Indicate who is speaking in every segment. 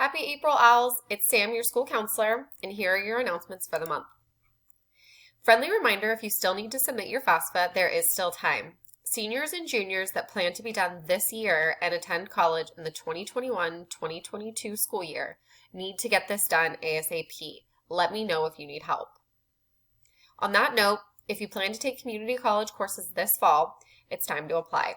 Speaker 1: Happy April, Owls! It's Sam, your school counselor, and here are your announcements for the month. Friendly reminder, if you still need to submit your FAFSA, there is still time. Seniors and juniors that plan to be done this year and attend college in the 2021-2022 school year need to get this done ASAP. Let me know if you need help. On that note, if you plan to take community college courses this fall, it's time to apply.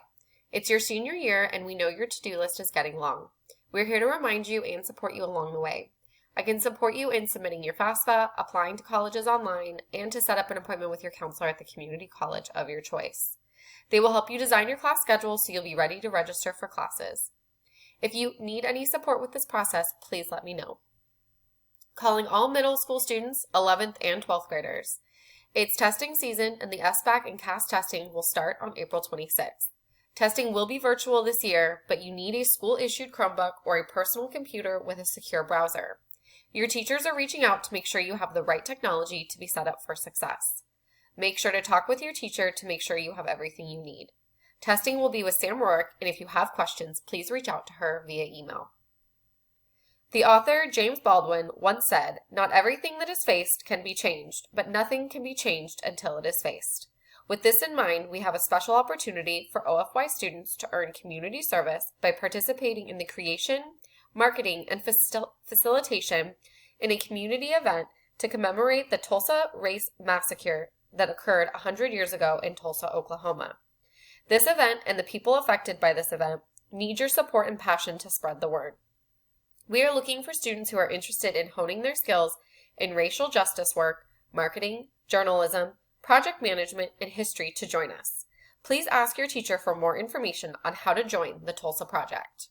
Speaker 1: It's your senior year and we know your to-do list is getting long. We're here to remind you and support you along the way. I can support you in submitting your FAFSA, applying to colleges online, and to set up an appointment with your counselor at the community college of your choice. They will help you design your class schedule so you'll be ready to register for classes. If you need any support with this process, please let me know. Calling all middle school students, 11th and 12th graders. It's testing season and the SBAC and CAS testing will start on April 26th. Testing will be virtual this year, but you need a school-issued Chromebook or a personal computer with a secure browser. Your teachers are reaching out to make sure you have the right technology to be set up for success. Make sure to talk with your teacher to make sure you have everything you need. Testing will be with Sam Rourke, and if you have questions, please reach out to her via email. The author, James Baldwin, once said, "Not everything that is faced can be changed, but nothing can be changed until it is faced." With this in mind, we have a special opportunity for OFY students to earn community service by participating in the creation, marketing, and facilitation in a community event to commemorate the Tulsa Race Massacre that occurred 100 years ago in Tulsa, Oklahoma. This event and the people affected by this event need your support and passion to spread the word. We are looking for students who are interested in honing their skills in racial justice work, marketing, journalism, project management, and history to join us. Please ask your teacher for more information on how to join the Tulsa Project.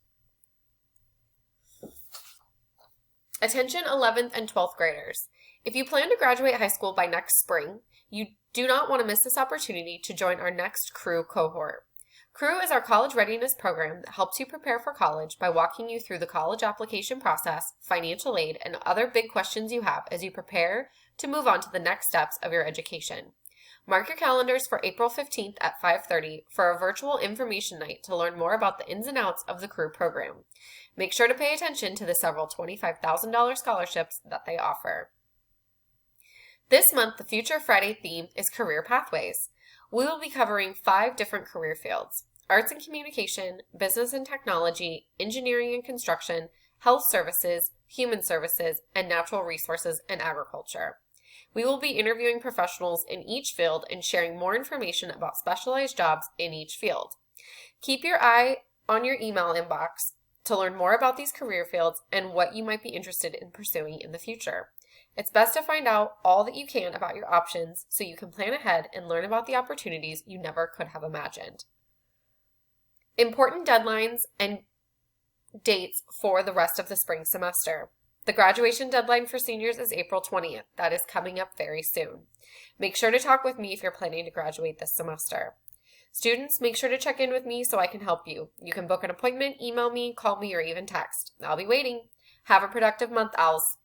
Speaker 1: Attention 11th and 12th graders. If you plan to graduate high school by next spring, you do not want to miss this opportunity to join our next CREW cohort. CREW is our college readiness program that helps you prepare for college by walking you through the college application process, financial aid, and other big questions you have as you prepare to move on to the next steps of your education. Mark your calendars for April 15th at 5:30 for a virtual information night to learn more about the ins and outs of the CREW program. Make sure to pay attention to the several $25,000 scholarships that they offer. This month, the Future Friday theme is Career Pathways. We will be covering 5 different career fields: arts and communication, business and technology, engineering and construction, health services, human services, and natural resources and agriculture. We will be interviewing professionals in each field and sharing more information about specialized jobs in each field. Keep your eye on your email inbox to learn more about these career fields and what you might be interested in pursuing in the future. It's best to find out all that you can about your options so you can plan ahead and learn about the opportunities you never could have imagined. Important deadlines and dates for the rest of the spring semester. The graduation deadline for seniors is April 20th. That is coming up very soon. Make sure to talk with me if you're planning to graduate this semester. Students, make sure to check in with me so I can help you. You can book an appointment, email me, call me, or even text. I'll be waiting. Have a productive month, Owls.